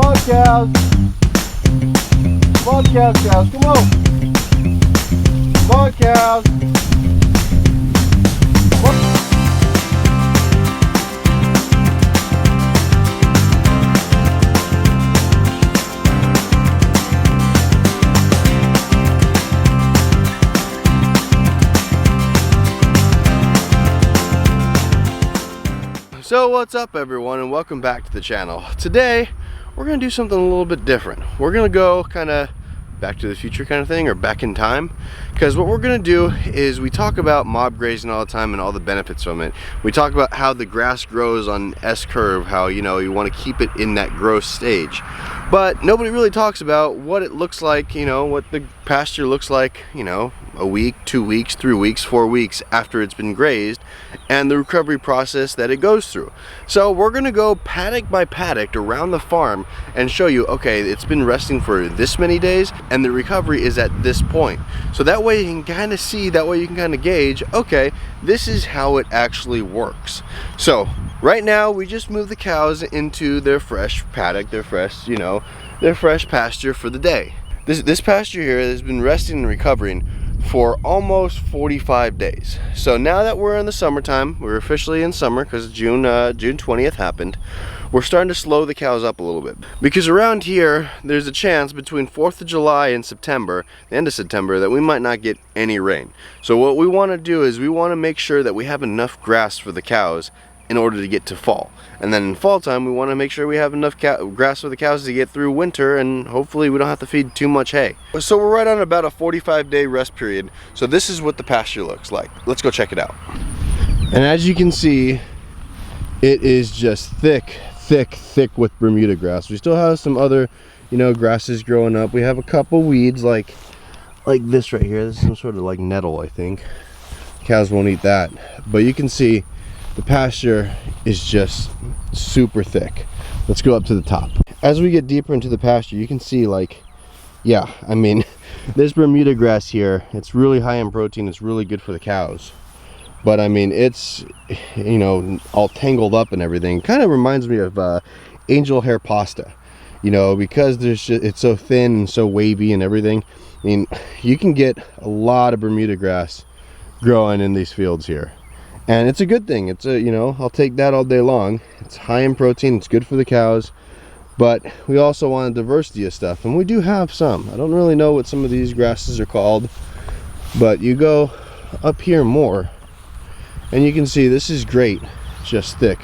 on, cows. Come on, cows, come on. Come on, cows. Come on. So what's up everyone, and welcome back to the channel. Today we're gonna do something a little bit different. We're gonna go kind of back to the future kind of thing, or back in time, because what we're gonna do is we talk about mob grazing all the time and all the benefits from it. We talk about how the grass grows on S curve, how you want to keep it in that growth stage, but nobody really talks about what it looks like, what the pasture looks like, a week, 2 weeks, 3 weeks, 4 weeks after it's been grazed, and the recovery process that it goes through. So we're gonna go paddock by paddock around the farm and show you, okay, it's been resting for this many days and the recovery is at this point. So that way you can kind of see, that way you can kind of gauge, okay, this is how it actually works. So right now we just moved the cows into their fresh paddock, their fresh, their fresh pasture for the day. This pasture here has been resting and recovering for almost 45 days. So now that we're in the summertime, we're officially in summer because June 20th happened, we're starting to slow the cows up a little bit. Because around here, there's a chance between 4th of July and September, the end of September, that we might not get any rain. So what we want to do is we want to make sure that we have enough grass for the cows in order to get to fall. And then in fall time, we want to make sure we have enough grass for the cows to get through winter, and hopefully we don't have to feed too much hay. So we're right on about a 45-day rest period. So this is what the pasture looks like. Let's go check it out. And as you can see, it is just thick with Bermuda grass. We still have some other, grasses growing up. We have a couple weeds like this right here. This is some sort of like nettle, I think. Cows won't eat that. But you can see the pasture is just super thick. Let's go up to the top. As we get deeper into the pasture, you can see this Bermuda grass here, it's really high in protein. It's really good for the cows. But it's, all tangled up and everything. Kind of reminds me of angel hair pasta, because it's so thin and so wavy and everything. You can get a lot of Bermuda grass growing in these fields here. And it's a good thing. It's I'll take that all day long. It's high in protein, it's good for the cows, but we also want a diversity of stuff, and we do have some. I don't really know what some of these grasses are called, but you go up here more, and you can see this is great, just thick,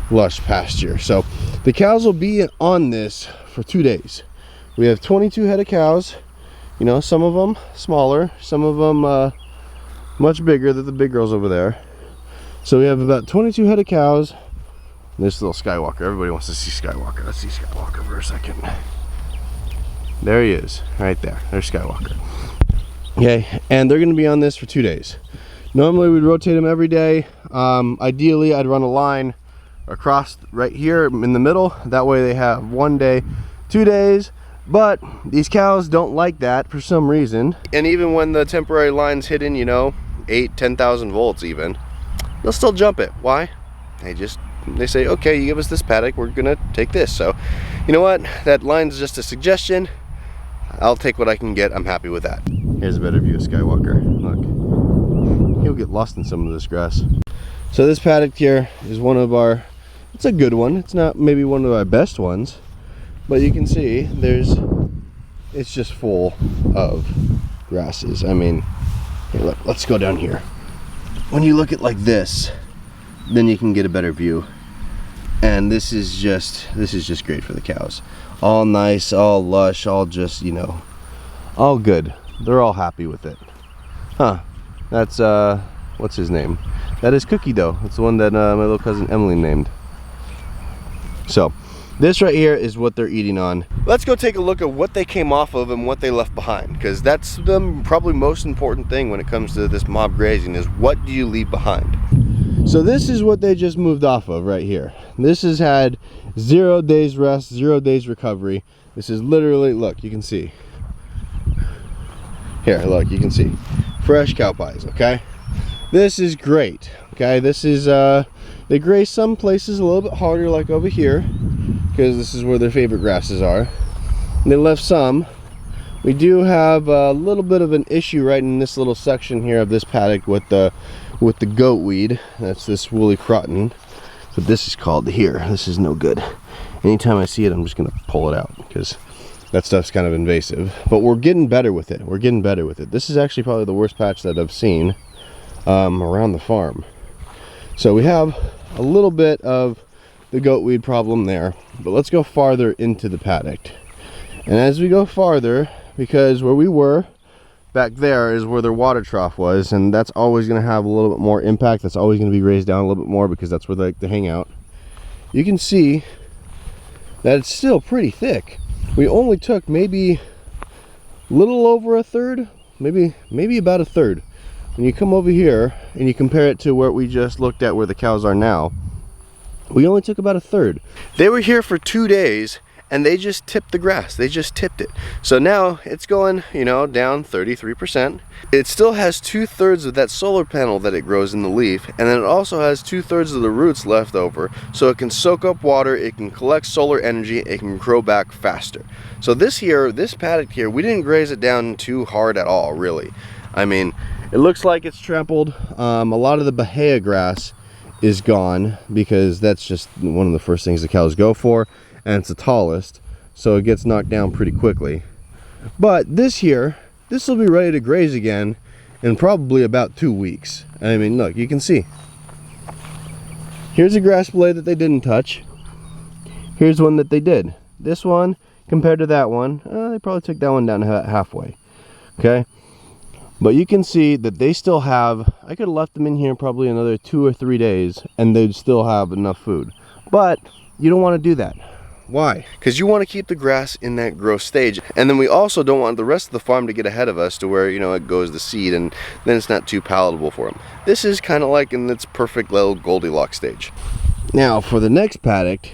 lush pasture. So the cows will be on this for 2 days. We have 22 head of cows, some of them smaller, some of them much bigger than the big girls over there. So we have about 22 head of cows. This little Skywalker, everybody wants to see Skywalker. Let's see Skywalker for a second. There he is, right there. There's Skywalker. Okay, and they're gonna be on this for 2 days. Normally we'd rotate them every day. Ideally, I'd run a line across right here in the middle. That way they have 1 day, 2 days. But these cows don't like that for some reason. And even when the temporary line's hidden, 8,000-10,000 volts even, they'll still jump it. Why? They say, okay, you give us this paddock, we're gonna take this. So you know what, that line's just a suggestion. I'll take what I can get. I'm happy with that. Here's a better view of Skywalker. Look, he'll get lost in some of this grass. So this paddock here is one of our, it's a good one. It's not maybe one of our best ones, but you can see it's just full of grasses. Here, look, let's go down here. When you look at like this, then you can get a better view. And this is just great for the cows. All nice, all lush, all just, all good. They're all happy with it. Huh, that's, what's his name? That is Cookie Dough. It's the one that my little cousin Emily named. So, this right here is what they're eating on. Let's go take a look at what they came off of and what they left behind, because that's the probably most important thing when it comes to this mob grazing, is what do you leave behind. So this is what they just moved off of right here. This has had 0 days rest, 0 days recovery. This is literally, look, you can see. Here, look, you can see. Fresh cow pies, okay? This is great, okay? This is, they graze some places a little bit harder, like over here. because this is where their favorite grasses are. And they left some. We do have a little bit of an issue right in this little section here of this paddock with the goat weed. That's this woolly croton. But this is called here. This is no good. Anytime I see it, I'm just gonna pull it out because that stuff's kind of invasive. But we're getting better with it. We're getting better with it. This is actually probably the worst patch that I've seen around the farm. So we have a little bit of the goat weed problem there. But let's go farther into the paddock. And as we go farther, because where we were back there is where their water trough was, and that's always going to have a little bit more impact. That's always going to be raised down a little bit more because that's where they like to hang out. You can see that it's still pretty thick. We only took maybe a little over a third, maybe about a third. When you come over here and you compare it to where we just looked at where the cows are now, we only took about a third. They were here for 2 days and they just tipped the grass. They just tipped it. So now it's going, you know, down 33%. It still has 2/3 of that solar panel that it grows in the leaf, and then it also has 2/3 of the roots left over, so it can soak up water, it can collect solar energy, it can grow back faster. So this paddock here, we didn't graze it down too hard at all, really. I mean, it looks like it's trampled. A lot of the bahia grass is gone because that's just one of the first things the cows go for, and it's the tallest, so it gets knocked down pretty quickly. But this will be ready to graze again in probably about 2 weeks. I mean, look, you can see. Here's a grass blade that they didn't touch. Here's one that they did. This one, compared to that one, they probably took that one down halfway. Okay? But you can see that they still have, I could have left them in here probably another 2 or 3 days, and they'd still have enough food. But you don't want to do that. Why? Because you want to keep the grass in that growth stage, and then we also don't want the rest of the farm to get ahead of us to where, you know, it goes to seed and then it's not too palatable for them. This is kind of like in its perfect little Goldilocks stage. Now for the next paddock,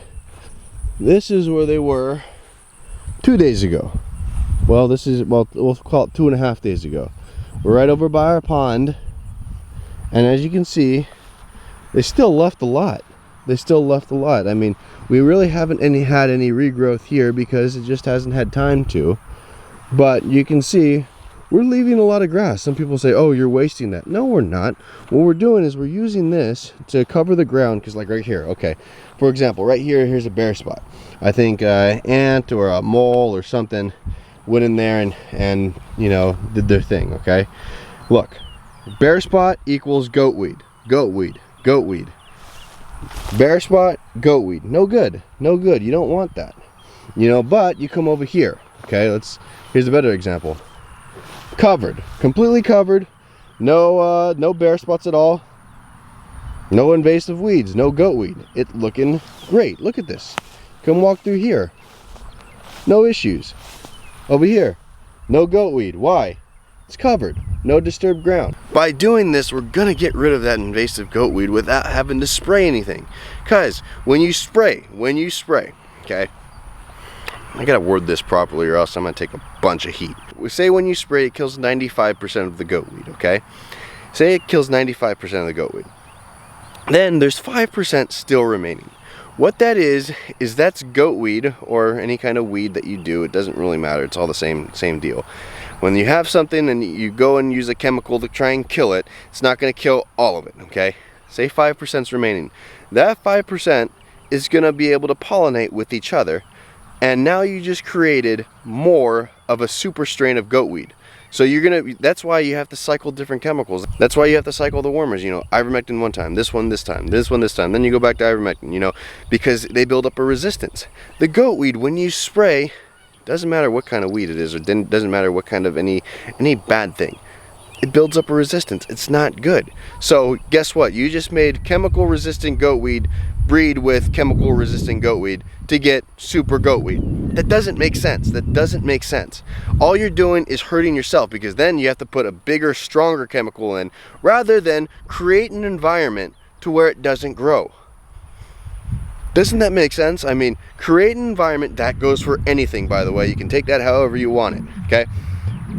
this is where they were 2 days ago. Well, this is, well, we'll call it 2.5 days ago. We're right over by our pond, and as you can see, they still left a lot. They still left a lot. I mean, we really haven't had any regrowth here because it just hasn't had time to. But you can see we're leaving a lot of grass. Some people say, oh, you're wasting that. No, we're not. What we're doing is we're using this to cover the ground, because like right here, okay, for example, right here, here's a bare spot. I think an ant or a mole or something went in there and you know, did their thing, okay? Look, bare spot equals goat weed, goat weed, goat weed. Bare spot, goat weed. No good. No good. You don't want that. You know, but you come over here. Okay, here's a better example. Covered. Completely covered. No bare spots at all. No invasive weeds. No goat weed. It looking great. Look at this. Come walk through here. No issues. Over here. No goat weed. Why? It's covered. No disturbed ground. By doing this, we're gonna get rid of that invasive goat weed without having to spray anything. Cause when you spray, okay, I gotta word this properly or else I'm gonna take a bunch of heat. We say when you spray, it kills 95% of the goat weed, okay? Say it kills 95% of the goat weed. Then there's 5% still remaining. What that is that's goat weed or any kind of weed that you do. It doesn't really matter. It's all the same deal. When you have something and you go and use a chemical to try and kill it, it's not going to kill all of it, okay? Say 5% is remaining. That 5% is going to be able to pollinate with each other, and now you just created more of a super strain of goat weed. So that's why you have to cycle different chemicals. That's why you have to cycle the warmers, you know, ivermectin one time, this one this time, this one this time, then you go back to ivermectin, you know, because they build up a resistance. The goat weed, when you spray, doesn't matter what kind of weed it is, or doesn't matter what kind of any bad thing. It builds up a resistance. It's not good. So guess what? You just made chemical resistant goat weed breed with chemical resistant goat weed to get super goat weed. That doesn't make sense. That doesn't make sense. All you're doing is hurting yourself, because then you have to put a bigger, stronger chemical in rather than create an environment to where it doesn't grow. Doesn't that make sense? I mean, create an environment. That goes for anything, by the way. You can take that however you want it, okay?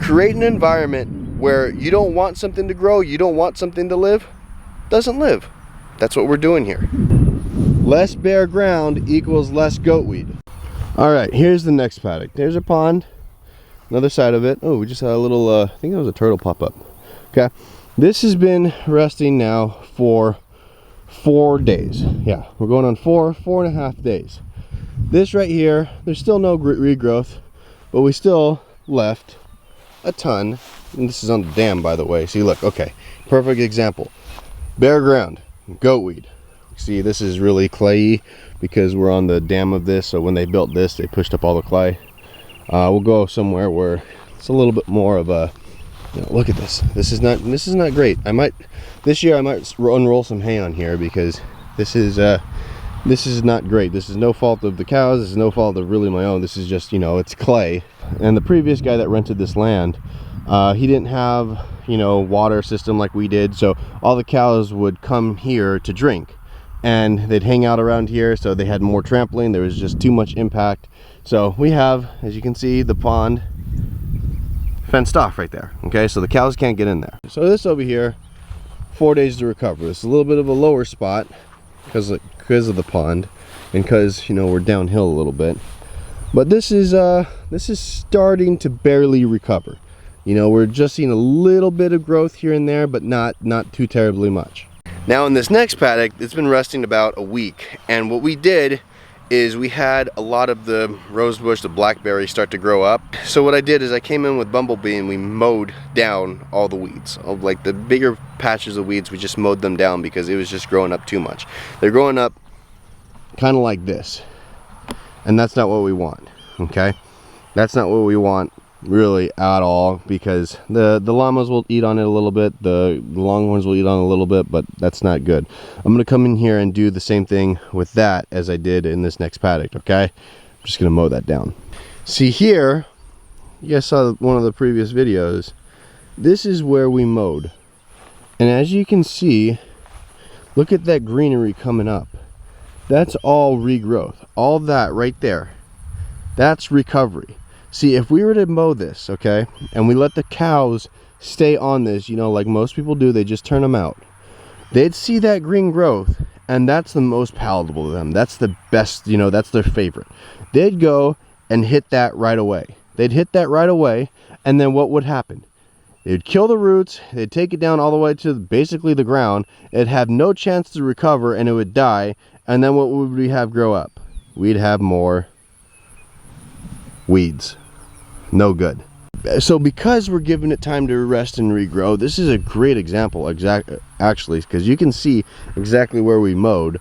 Create an environment where you don't want something to grow, you don't want something to live, doesn't live. That's what we're doing here. Less bare ground equals less goat weed. All right, here's the next paddock. There's a pond, another side of it. Oh, we just had a little, I think it was a turtle pop up. Okay, this has been resting now for 4 days. Yeah, we're going on 4.5 days. This right here, there's still no regrowth, but we still left a ton. And this is on the dam, by the way. See, look, okay, perfect example. Bare ground, goat weed. See, this is really clayey because we're on the dam of this, so when they built this, they pushed up all the clay. We'll go somewhere where it's a little bit more of a, you know, look at this. This is not great. This year I might unroll some hay on here because this is not great. This is no fault of the cows. This is no fault of really my own. This is just, you know, it's clay. And the previous guy that rented this land, he didn't have, you know, water system like we did, so all the cows would come here to drink. And they'd hang out around here, so they had more trampling. There was just too much impact. So we have, as you can see, the pond fenced off right there. Okay, so the cows can't get in there. So this over here, 4 days to recover. It's a little bit of a lower spot because of the pond, and because, you know, we're downhill a little bit. But this is starting to barely recover. You know, we're just seeing a little bit of growth here and there, but not too terribly much. Now in this next paddock, it's been resting about a week, and what we did is we had a lot of the rosebush, the blackberry, start to grow up. So what I did is I came in with Bumblebee and we mowed down all the weeds. Like the bigger patches of weeds, we just mowed them down because it was just growing up too much. They're growing up kind of like this, and that's not what we want, okay? That's not what we want really at all, because the llamas will eat on it a little bit, the longhorns will eat on it a little bit, but that's not good. I'm gonna come in here and do the same thing with that as I did in this next paddock. Okay, I'm just gonna mow that down. See here, you guys saw one of the previous videos, this is where we mowed, and as you can see, look at that greenery coming up. That's all regrowth. All that right there, that's recovery. See, if we were to mow this, okay, and we let the cows stay on this, you know, like most people do, they just turn them out, they'd see that green growth, and that's the most palatable to them. That's the best, you know, that's their favorite. They'd go and hit that right away. They'd hit that right away, and then what would happen? They'd kill the roots, they'd take it down all the way to basically the ground, it'd have no chance to recover, and it would die, and then what would we have grow up? We'd have more weeds. No good. So because we're giving it time to rest and regrow, this is a great example, actually, because you can see exactly where we mowed,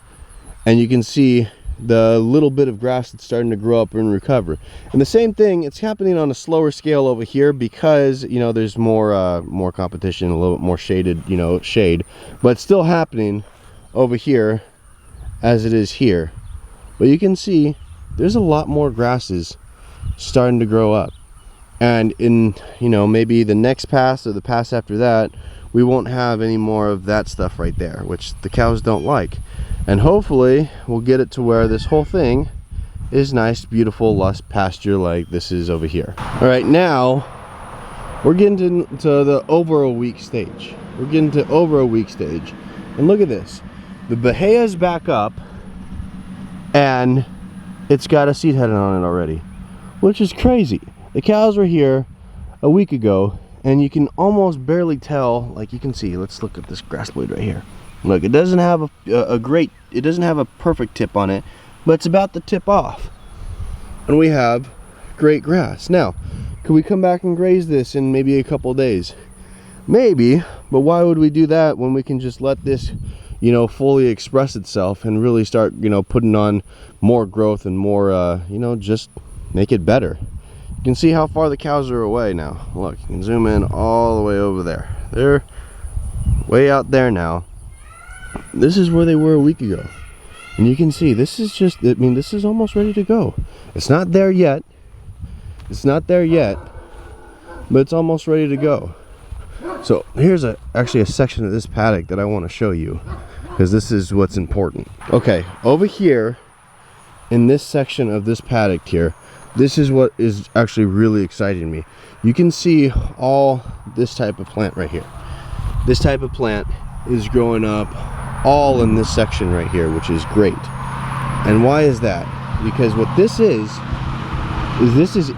and you can see the little bit of grass that's starting to grow up and recover. And the same thing, it's happening on a slower scale over here because, you know, there's more competition, a little bit more shaded, you know, shade, but it's still happening over here as it is here. But you can see there's a lot more grasses starting to grow up. And in, you know, maybe the next pass or the pass after that, we won't have any more of that stuff right there, which the cows don't like. And hopefully we'll get it to where this whole thing is nice, beautiful, lush pasture like this is over here. All right, now we're getting to the over a week stage. We're getting to over a week stage. And look at this. The Bahia's back up and it's got a seed head on it already, which is crazy. The cows were here a week ago, and you can almost barely tell, like you can see, let's look at this grass blade right here. Look, it doesn't have it doesn't have a perfect tip on it, but it's about to tip off. And we have great grass. Now, could we come back and graze this in maybe a couple days? Maybe, but why would we do that when we can just let this, you know, fully express itself and really start, you know, putting on more growth and more, you know, just make it better. You can see how far the cows are away now. Look, you can zoom in all the way over there. They're way out there now. This is where they were a week ago. And you can see this is just, I mean, this is almost ready to go. It's not there yet. It's not there yet, but it's almost ready to go. So here's actually a section of this paddock that I want to show you, because this is what's important. Okay, over here in this section of this paddock here, this is what is actually really exciting me. You can see all this type of plant right here. This type of plant is growing up all in this section right here, which is great. And why is that? Because what this is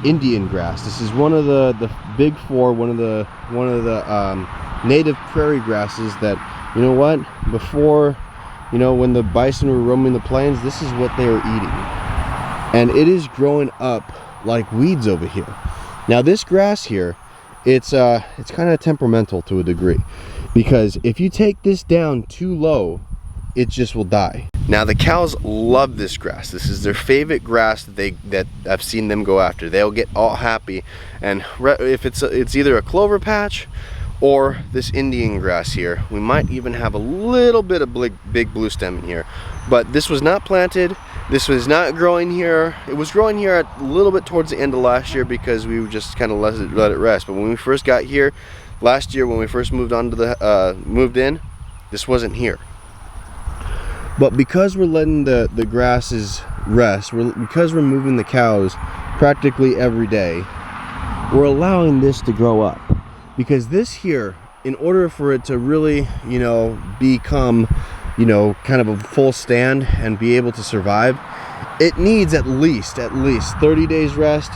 Indian grass. This is one of the big four, one of the native prairie grasses that, you know what, before, you know, when the bison were roaming the plains, this is what they were eating. And it is growing up like weeds over here. Now this grass here, it's kind of temperamental to a degree, because if you take this down too low, it just will die. Now the cows love this grass. This is their favorite grass that I've seen them go after. They'll get all happy, and if it's either a clover patch or this Indian grass here, we might even have a little bit of big blue stem in here. But this was not planted. This was not growing here. It was growing here a little bit towards the end of last year because we just kind of let it rest. But when we first got here last year, when we first moved in, this wasn't here. But because we're letting the grasses rest, because we're moving the cows practically every day, we're allowing this to grow up. Because this here, in order for it to really, you know, become, you know, kind of a full stand and be able to survive, it needs at least 30 days rest,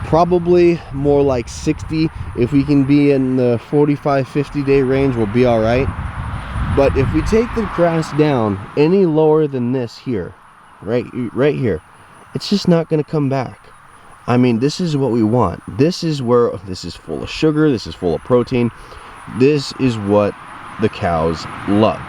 probably more like 60. If we can be in the 45-50 day range, we'll be all right. But if we take the grass down any lower than this here, right here, it's just not going to come back. I mean, this is what we want. This is full of sugar, this is full of protein. This is what the cows love.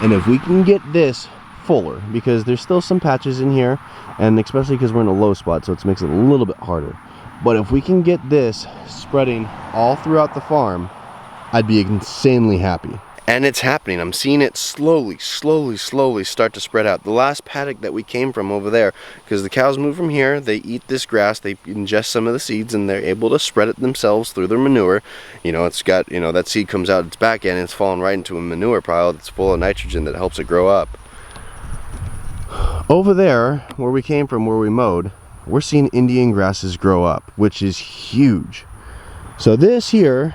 And if we can get this fuller, because there's still some patches in here, and especially because we're in a low spot, so it makes it a little bit harder. But if we can get this spreading all throughout the farm, I'd be insanely happy. And it's happening. I'm seeing it slowly start to spread out. The last paddock that we came from over there, because the cows move from here, they eat this grass, they ingest some of the seeds, and they're able to spread it themselves through their manure. You know, it's got, you know, that seed comes out its back end, and it's falling right into a manure pile that's full of nitrogen that helps it grow up. Over there, where we came from, where we mowed, we're seeing Indian grasses grow up, which is huge. So this here,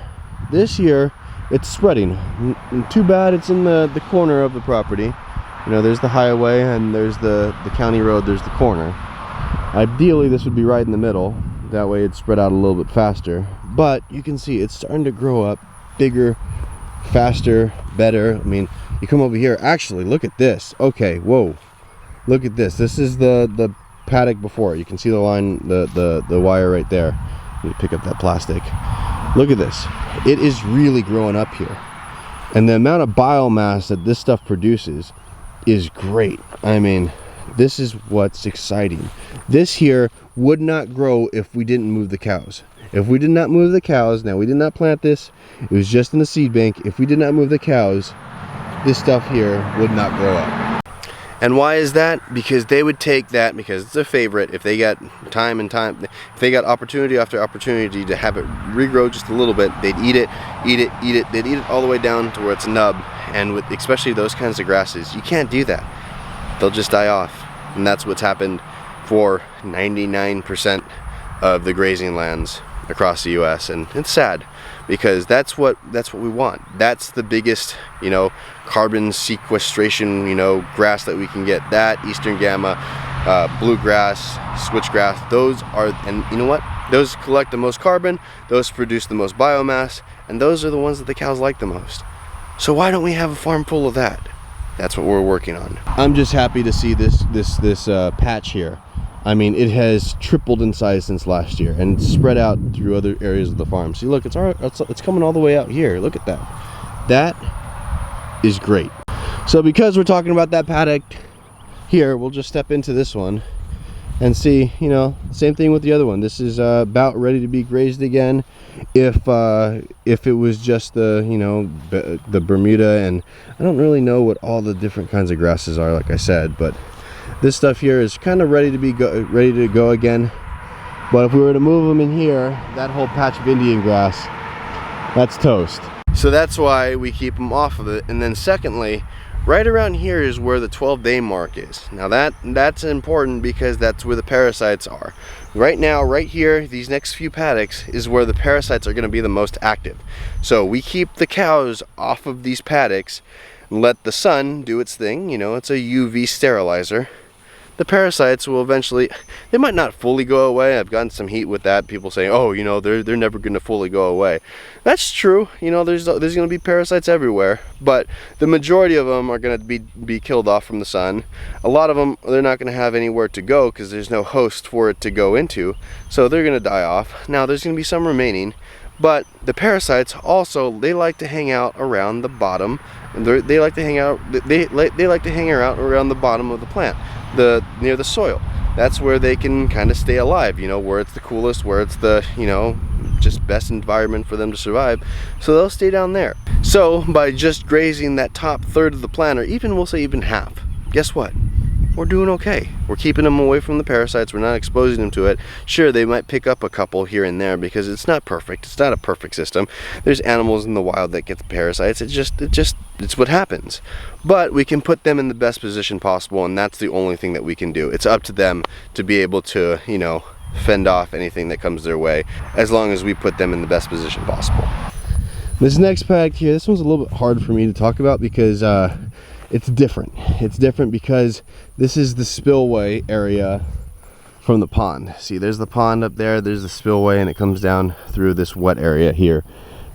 it's spreading. Too bad it's in the corner of the property. You know, there's the highway and there's the county road, there's the corner. Ideally this would be right in the middle, that way it'd spread out a little bit faster. But you can see it's starting to grow up bigger, faster, better. I mean, you come over here, actually look at this. Okay, whoa, look at this. This is the paddock before. You can see the line, the wire right there. Let me pick up that plastic. Look at this. It is really growing up here. And the amount of biomass that this stuff produces is great. I mean, this is what's exciting. This here would not grow if we didn't move the cows. If we did not move the cows, now we did not plant this, it was just in the seed bank. If we did not move the cows, this stuff here would not grow up. And why is that? Because they would take that, because it's a favorite, if they got if they got opportunity after opportunity to have it regrow just a little bit, they'd eat it, they'd eat it all the way down to where it's nub. And with especially those kinds of grasses, you can't do that. They'll just die off. And that's what's happened for 99% of the grazing lands across the US, and it's sad, because that's what we want. That's the biggest, you know, carbon sequestration, you know, grass that we can get. That eastern gamma, bluegrass, switchgrass, those are, and you know what, those collect the most carbon, those produce the most biomass, and those are the ones that the cows like the most. So why don't we have a farm full of that? That's what we're working on. I'm just happy to see this patch here. I mean, it has tripled in size since last year, and it's spread out through other areas of the farm. See, look, it's coming all the way out here. Look at that. That is great. So because we're talking about that paddock here, we'll just step into this one and see, you know, same thing with the other one. This is about ready to be grazed again. If it was just the, you know, the Bermuda, and I don't really know what all the different kinds of grasses are, like I said, but this stuff here is kind of ready to go again. But if we were to move them in here, that whole patch of Indian grass, that's toast. So that's why we keep them off of it. And then secondly, right around here is where the 12-day mark is. Now that's important, because that's where the parasites are. Right now, right here, these next few paddocks is where the parasites are going to be the most active. So we keep the cows off of these paddocks and let the sun do its thing. You know, it's a UV sterilizer. the parasites will eventually, they might not fully go away. I've gotten some heat with that, people saying, oh, you know, they're never going to fully go away. That's true, you know, there's going to be parasites everywhere, but the majority of them are going to be killed off from the sun. A lot of them, they're not going to have anywhere to go because there's no host for it to go into, so they're going to die off. Now there's going to be some remaining, but the parasites also, they like to hang out around the bottom. They like to hang out. They like to hang out around the bottom of the plant, near the soil. That's where they can kind of stay alive. You know, where it's the coolest, where it's the, you know, just best environment for them to survive. So they'll stay down there. So by just grazing that top third of the plant, or even we'll say even half, guess what? We're doing okay. We're keeping them away from the parasites. We're not exposing them to it. Sure, they might pick up a couple here and there because it's not perfect. It's not a perfect system. There's animals in the wild that get the parasites. It's what happens. But we can put them in the best position possible, and that's the only thing that we can do. It's up to them to be able to, you know, fend off anything that comes their way, as long as we put them in the best position possible. This next paddock here, this one's a little bit hard for me to talk about because it's different. It's different because this is the spillway area from the pond. See, there's the pond up there, there's the spillway, and it comes down through this wet area here.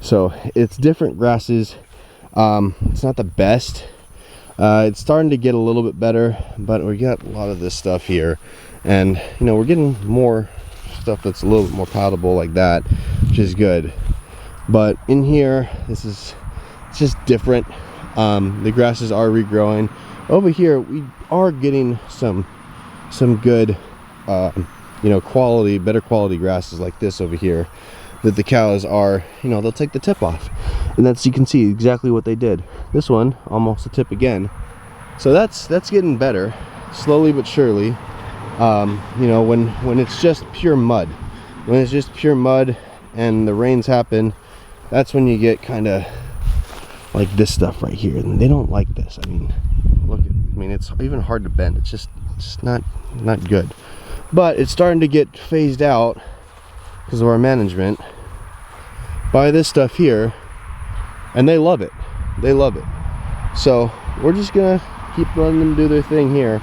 So it's different grasses. It's not the best. It's starting to get a little bit better, but we got a lot of this stuff here, and you know, we're getting more stuff that's a little bit more palatable like that, which is good. But in here, it's just different. The grasses are regrowing. Over here, we are getting some good, you know, better quality grasses like this over here, that the cows are, you know, they'll take the tip off, and that's, you can see exactly what they did. This one almost a tip again, so that's getting better, slowly but surely. You know, when it's just pure mud, and the rains happen, that's when you get kind of like this stuff right here, and they don't like this. I mean, look, I mean, it's even hard to bend. It's just not good. But it's starting to get phased out because of our management by this stuff here, and they love it. They love it. So we're just gonna keep letting them do their thing here.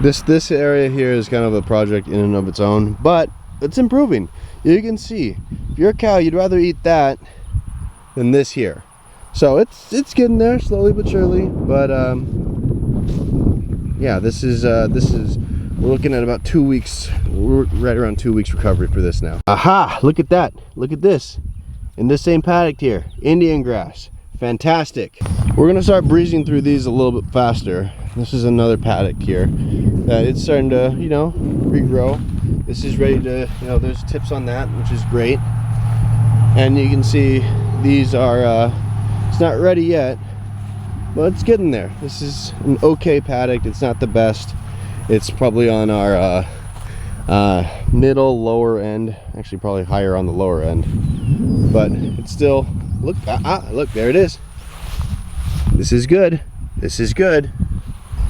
This area here is kind of a project in and of its own, but it's improving. You can see, if you're a cow, you'd rather eat that than this here. So it's getting there slowly but surely. But yeah, this is we're looking at about 2 weeks. We're right around 2 weeks recovery for this now. Aha! Look at that! Look at this! In this same paddock here, Indian grass, fantastic. We're gonna start breezing through these a little bit faster. This is another paddock here that it's starting to, you know, regrow. This is ready to, you know, there's tips on that, which is great. And you can see these are, it's not ready yet, but it's getting there. This is an okay paddock. It's not the best. It's probably on our middle, lower end. Actually, probably higher on the lower end. But it's still, look, look, there it is. This is good. This is good.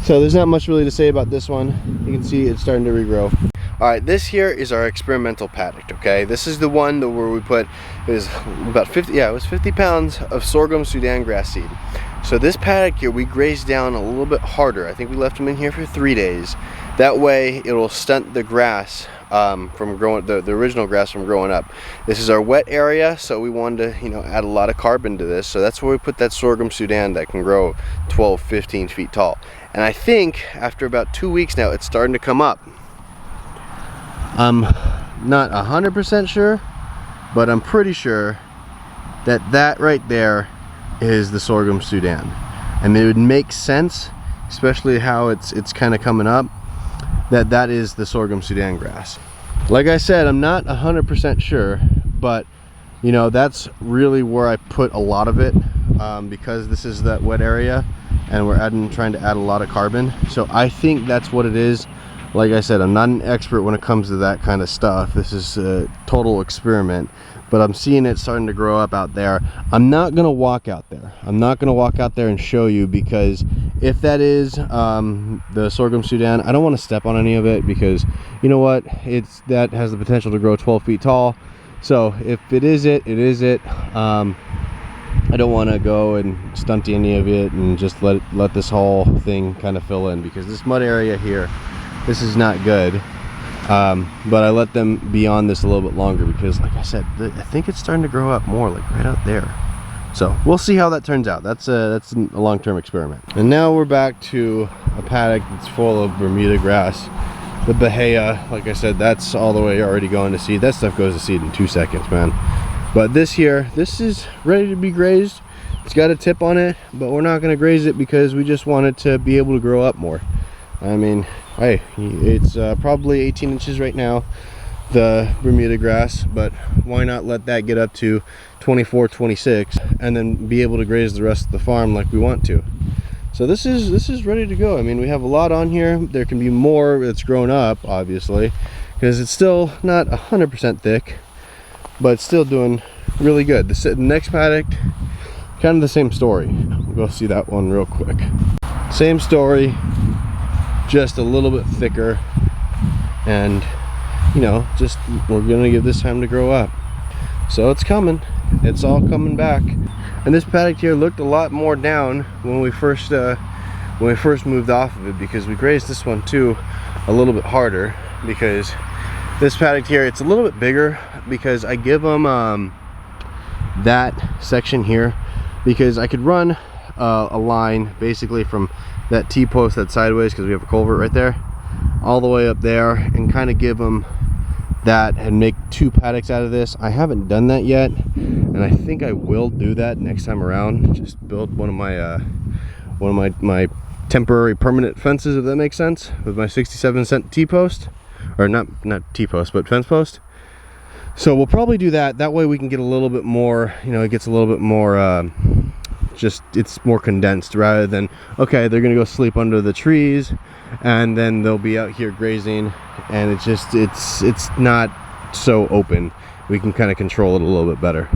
So there's not much really to say about this one. You can see it's starting to regrow. All right, this here is our experimental paddock, okay? This is the one where we put, it was about 50, yeah, it was 50 pounds of sorghum Sudan grass seed. So this paddock here, we grazed down a little bit harder. I think we left them in here for 3 days. That way, it'll stunt the grass from growing, the original grass from growing up. This is our wet area, so we wanted to, you know, add a lot of carbon to this. So that's where we put that sorghum Sudan that can grow 12, 15 feet tall. And I think after about 2 weeks now, it's starting to come up. I'm not 100% sure, but I'm pretty sure that that right there is the sorghum Sudan. And it would make sense, especially how it's kind of coming up, that is the sorghum Sudan grass. Like I said, I'm not 100% sure, but you know, that's really where I put a lot of it, because this is that wet area and we're trying to add a lot of carbon. So I think that's what it is. Like I said, I'm not an expert when it comes to that kind of stuff. This is a total experiment, but I'm seeing it starting to grow up out there. I'm not gonna walk out there. I'm not gonna walk out there and show you, because if that is the sorghum Sudan, I don't want to step on any of it, because you know what, that has the potential to grow 12 feet tall. So if it is it, it is it. I don't want to go and stunt any of it and just let this whole thing kind of fill in, because this mud area here, this is not good. But I let them be on this a little bit longer because, like I said, I think it's starting to grow up more, like right out there. So we'll see how that turns out. That's a long-term experiment. And now we're back to a paddock that's full of Bermuda grass. The Bahia, like I said, that's all the way already going to seed. That stuff goes to seed in 2 seconds, man. But this here, this is ready to be grazed. It's got a tip on it, but we're not going to graze it because we just want it to be able to grow up more. I mean, hey, it's probably 18 inches right now, the Bermuda grass, but why not let that get up to 24, 26 and then be able to graze the rest of the farm like we want to. So this is ready to go. I mean, we have a lot on here. There can be more that's grown up, obviously, because it's still not 100% thick, but it's still doing really good. The next paddock, kind of the same story. We'll go see that one real quick. Same story, just a little bit thicker, and you know, just we're gonna give this time to grow up. So it's coming, it's all coming back. And this paddock here looked a lot more down when we first moved off of it, because we grazed this one too a little bit harder, because this paddock here, it's a little bit bigger, because I give them that section here, because I could run a line basically from that T-post, that sideways, because we have a culvert right there, all the way up there, and kind of give them that and make 2 paddocks out of this. I haven't done that yet, and I think I will do that next time around. Just build one of my temporary permanent fences, if that makes sense, with my 67-cent T-post, or not T-post, but fence post. So we'll probably do that. That way we can get a little bit more, you know, it gets a little bit more just, it's more condensed, rather than, okay, they're gonna go sleep under the trees and then they'll be out here grazing, and it's just, it's not so open. We can kind of control it a little bit better.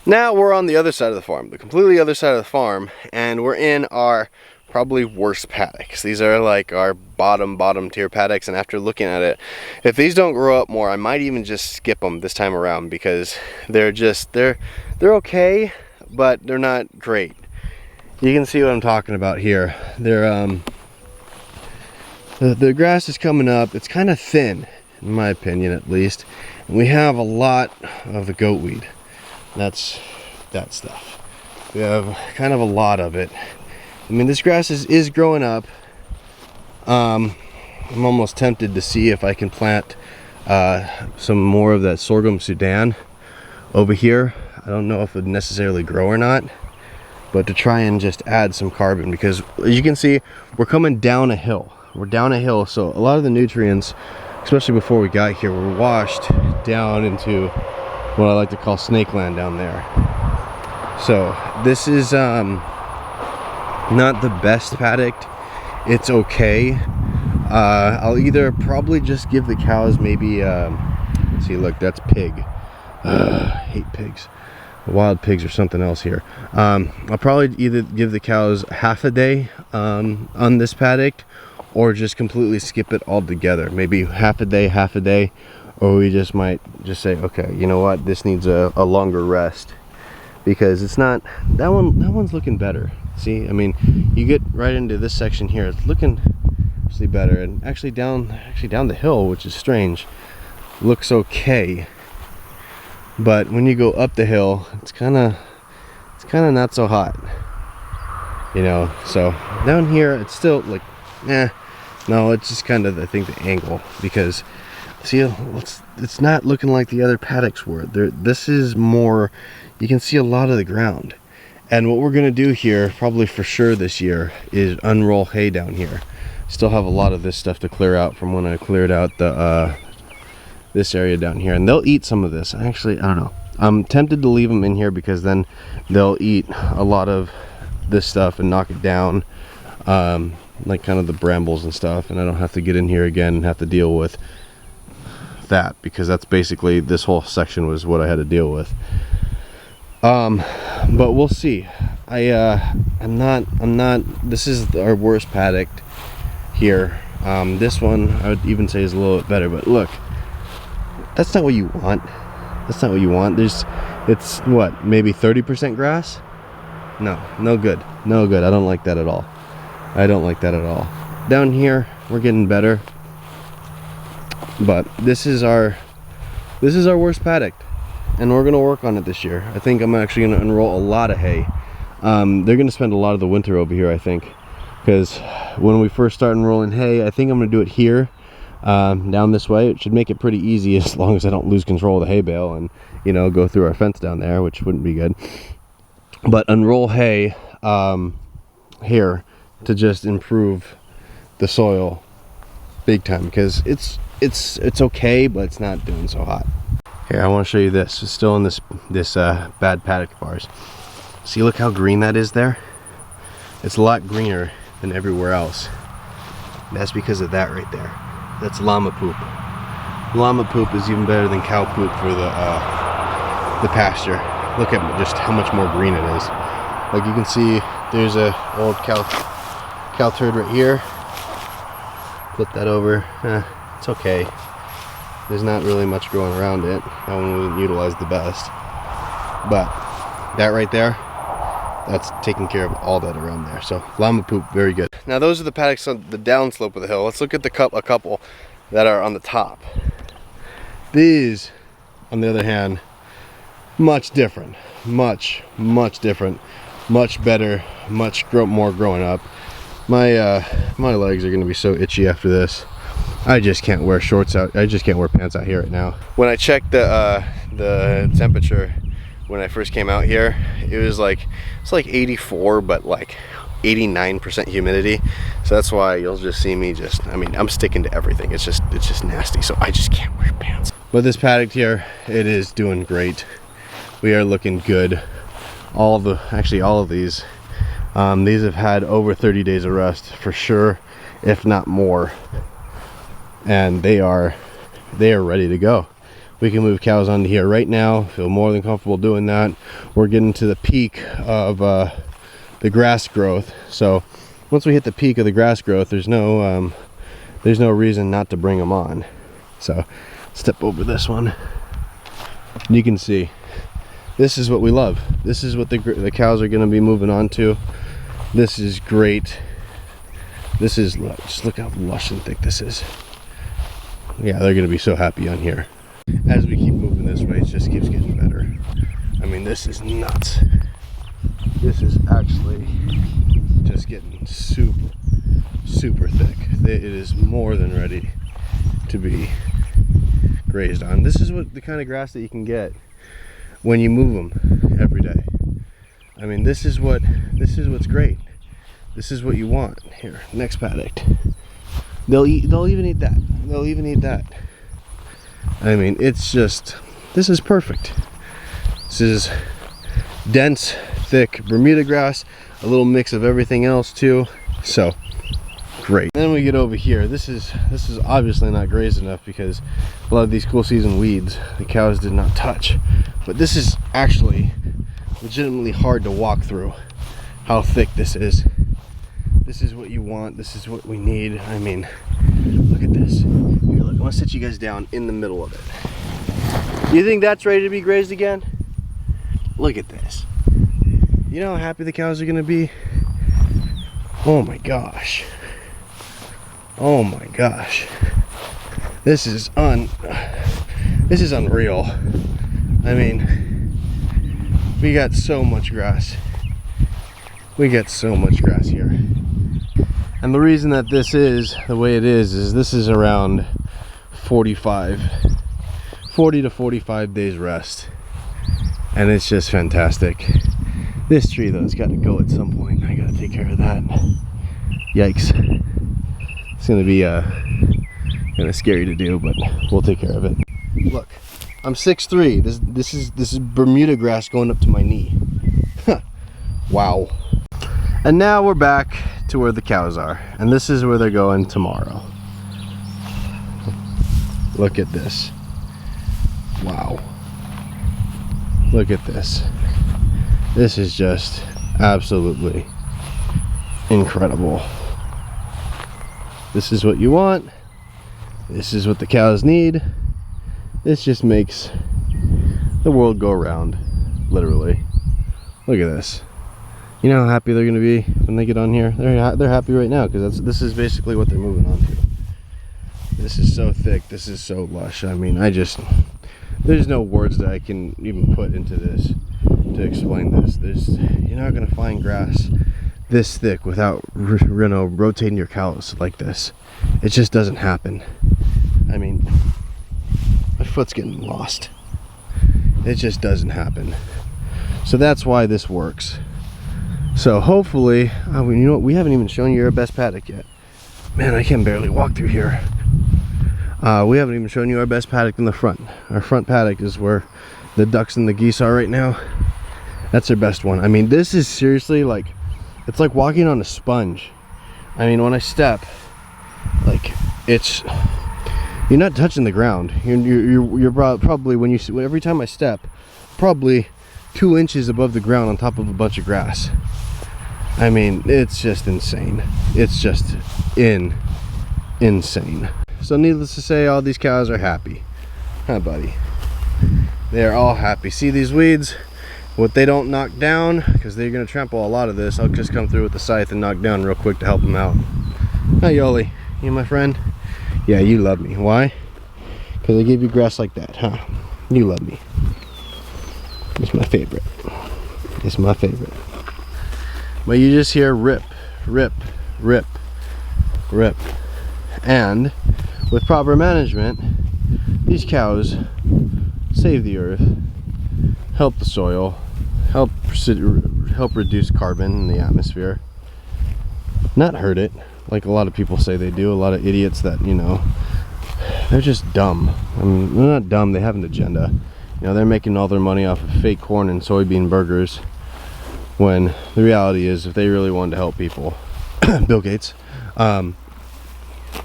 Now we're on the other side of the farm, the completely other side of the farm, and we're in our probably worst paddocks. These are like our bottom tier paddocks, and after looking at it, if these don't grow up more, I might even just skip them this time around, because they're okay, but they're not great. You can see what I'm talking about here. They're the grass is coming up. It's kind of thin, in my opinion, at least. And we have a lot of the goat weed. That's that stuff. We have kind of a lot of it. I mean, this grass is growing up. I'm almost tempted to see if I can plant some more of that sorghum Sudan over here. I don't know if it would necessarily grow or not, but to try and just add some carbon, because as you can see, we're coming down a hill. We're down a hill, so a lot of the nutrients, especially before we got here, were washed down into what I like to call snake land down there. So this is not the best paddock. It's okay. I'll either probably just give the cows maybe see, look, that's pig. Hate pigs. Wild pigs or something else here. I'll probably either give the cows half a day on this paddock, or just completely skip it altogether. Maybe half a day, or we just might just say, okay, you know what, this needs a longer rest, because it's not, that one's looking better. See, I mean, you get right into this section here, it's looking actually better, and actually down the hill, which is strange, looks okay. But when you go up the hill, it's kind of not so hot, you know. So down here, it's still like, no, it's just kind of, I think, the angle, because see, it's not looking like the other paddocks were. This is more, you can see a lot of the ground. And what we're gonna do here, probably for sure this year, is unroll hay down here. Still have a lot of this stuff to clear out from when I cleared out the this area down here, and they'll eat some of this. Actually, I don't know, I'm tempted to leave them in here, because then they'll eat a lot of this stuff and knock it down, like kind of the brambles and stuff, and I don't have to get in here again and have to deal with that, because that's basically, this whole section was what I had to deal with. But we'll see. I'm not, this is our worst paddock here. This one I would even say is a little bit better, but look, that's not what you want. That's not what you want. It's what, maybe 30% grass? No good. No good. I don't like that at all. I don't like that at all. Down here, we're getting better. But this is our worst paddock, and we're gonna work on it this year. I think I'm actually gonna unroll a lot of hay. They're gonna spend a lot of the winter over here, I think, because when we first start unrolling hay, I think I'm gonna do it here, down this way. It should make it pretty easy as long as I don't lose control of the hay bale and, you know, go through our fence down there, which wouldn't be good. But unroll hay here to just improve the soil big time, because it's okay, but it's not doing so hot. Here, I want to show you this. It's still in this bad paddock of ours. See, look how green that is there. It's a lot greener than everywhere else. That's because of that right there. That's llama poop. Llama poop is even better than cow poop for the pasture. Look at just how much more green it is. Like, you can see there's a old cow turd right here. Flip that over. It's okay. There's not really much growing around it. That one wasn't utilized the best. But that right there, that's taking care of all that around there. So llama poop, very good. Now those are the paddocks on the downslope of the hill. Let's look at a couple that are on the top. These, on the other hand, much different. Much different. Much better. More growing up. My legs are gonna be so itchy after this. I just can't wear shorts out. I just can't wear pants out here right now. When I checked the temperature when I first came out here, it's like 84, but like 89% humidity. So that's why you'll just see me I'm sticking to everything. It's just nasty. So I just can't wear pants. But this paddock here, it is doing great. We are looking good. Actually all of these have had over 30 days of rest for sure, if not more. And they are ready to go. We can move cows onto here right now. Feel more than comfortable doing that. We're getting to the peak of the grass growth. So once we hit the peak of the grass growth, there's no reason not to bring them on. So step over this one. You can see this is what we love. This is what the cows are going to be moving on to. This is great. This is, just look how lush and thick this is. Yeah, they're gonna be so happy on here. As we keep moving this way, it just keeps getting better. I mean, this is nuts. This is actually just getting super thick. It is more than ready to be grazed on. This is the kind of grass that you can get when you move them every day. I mean, this is what's great. This is what you want. Here, next paddock. They'll even eat that. They'll even eat that. I mean, this is perfect. This is dense, thick Bermuda grass, a little mix of everything else too. So great. Then we get over here. This is obviously not grazed enough because a lot of these cool season weeds the cows did not touch. But this is actually legitimately hard to walk through. How thick this is. This is what you want. This is what we need. I mean, look at this. Here, look, I want to sit you guys down in the middle of it. You think that's ready to be grazed again? Look at this. You know how happy the cows are going to be? Oh my gosh. Oh my gosh. This is unreal. I mean, we got so much grass. We get so much grass here. And the reason that this is the way it is this is around 40 to 45 days rest. And it's just fantastic. This tree though has got to go at some point. I gotta take care of that. Yikes. It's gonna be kind of scary to do, but we'll take care of it. Look, I'm 6'3". This is Bermuda grass going up to my knee. Wow. And now we're back to where the cows are, and this is where they're going tomorrow. Look at this. Wow. Look at this. This is just absolutely incredible. This is what you want. This is what the cows need. This just makes the world go around, literally. Look at this. You know how happy they're going to be when they get on here? They're happy right now because this is basically what they're moving on to. this is so thick, this is so lush. I mean, there's no words that I can even put into this to explain this. You're not gonna find grass this thick without, you know, rotating your cows like this. It just doesn't happen. I mean, my foot's getting lost. It just doesn't happen. So that's why this works. So hopefully, you know what, we haven't even shown you our best paddock yet. Man, I can barely walk through here. We haven't even shown you our best paddock in the front. Our front paddock is where the ducks and the geese are right now. That's their best one. I mean, this is seriously like, it's like walking on a sponge. I mean, when I step, like, you're not touching the ground. You're probably, every time I step, probably 2 inches above the ground on top of a bunch of grass. I mean, it's just insane. It's just insane. So needless to say, all these cows are happy. Huh, buddy? They are all happy. See these weeds? What they don't knock down, because they're gonna trample a lot of this, I'll just come through with the scythe and knock down real quick to help them out. Hi, Yoli. You my friend? Yeah, you love me. Why? Because I gave you grass like that, huh? You love me. It's my favorite. It's my favorite. But you just hear rip, rip, rip, rip. And with proper management, these cows save the earth, help the soil, help reduce carbon in the atmosphere, not hurt it like a lot of people say they do. A lot of idiots that, you know, they're just dumb. I mean, they're not dumb, they have an agenda. You know, they're making all their money off of fake corn and soybean burgers, when the reality is, if they really wanted to help people, Bill Gates,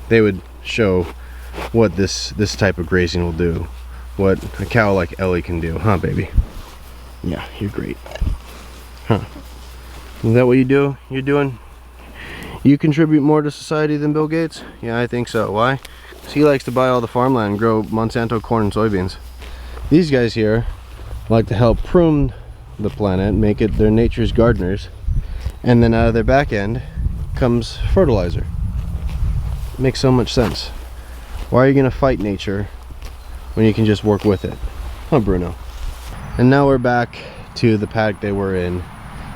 they would show what this type of grazing will do, what a cow like Ellie can do, huh, baby? Yeah, you're great. Huh? Is that what you do? You're doing? You contribute more to society than Bill Gates? Yeah, I think so. Why? Because he likes to buy all the farmland and grow Monsanto corn and soybeans. These guys here like to help prune the planet, make it their nature's gardeners, and then out of their back end comes fertilizer. It makes so much sense. Why are you gonna fight nature when you can just work with it? Huh, Bruno? And now we're back to the paddock they were in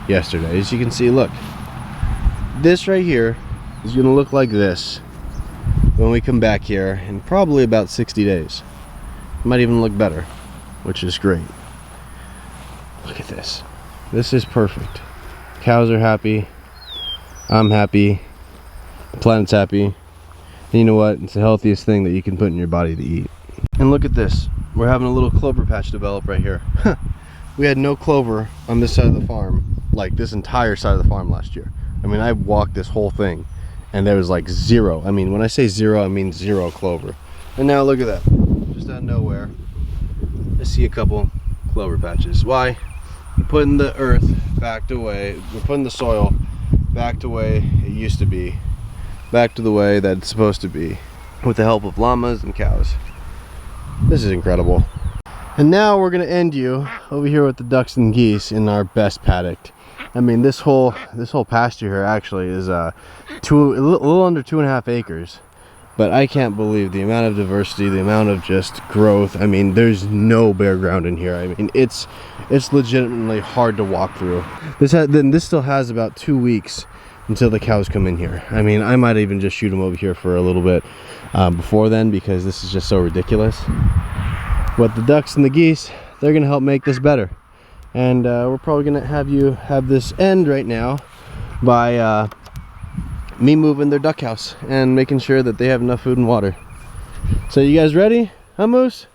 yesterday. As you can see, look, this right here is gonna look like this when we come back here in probably about 60 days. It might even look better, which is great. Look at this. This is perfect. Cows are happy. I'm happy. The planet's happy. And you know what? It's the healthiest thing that you can put in your body to eat. And look at this. We're having a little clover patch develop right here. We had no clover on this side of the farm, like this entire side of the farm last year. I mean, I walked this whole thing and there was like zero. I mean, when I say zero, I mean zero clover. And now look at that. Just out of nowhere, I see a couple clover patches. Why? We're putting the earth back the way, we're putting the soil back the way it used to be, back to the way that it's supposed to be, with the help of llamas and cows. This is incredible. And now we're gonna end you over here with the ducks and geese in our best paddock. I mean, this whole pasture here actually is a little under 2.5 acres. But I can't believe the amount of diversity, the amount of just growth. I mean, there's no bare ground in here. I mean, it's legitimately hard to walk through. This still has about 2 weeks until the cows come in here. I mean, I might even just shoot them over here for a little bit before then, because this is just so ridiculous. But the ducks and the geese, they're gonna help make this better. And we're probably gonna have this end right now by me moving their duck house and making sure that they have enough food and water. So you guys ready, huh, Moose?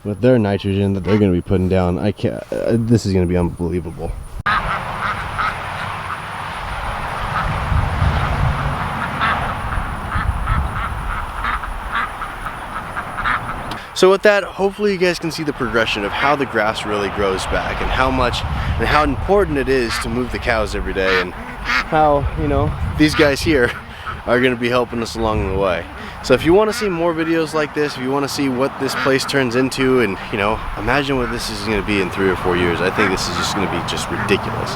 With their nitrogen that they're going to be putting down, I can't. This is going to be unbelievable. So with that, hopefully you guys can see the progression of how the grass really grows back, and how much and how important it is to move the cows every day, and how, you know, these guys here are going to be helping us along the way. So if you want to see more videos like this, if you want to see what this place turns into, and you know, imagine what this is going to be in 3 or 4 years, I think this is just going to be just ridiculous.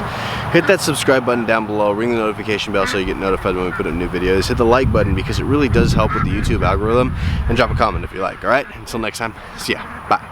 Hit that subscribe button down below, ring the notification bell so you get notified when we put up new videos. Hit the like button because it really does help with the YouTube algorithm, and drop a comment if you like. All right, until next time, see ya, bye.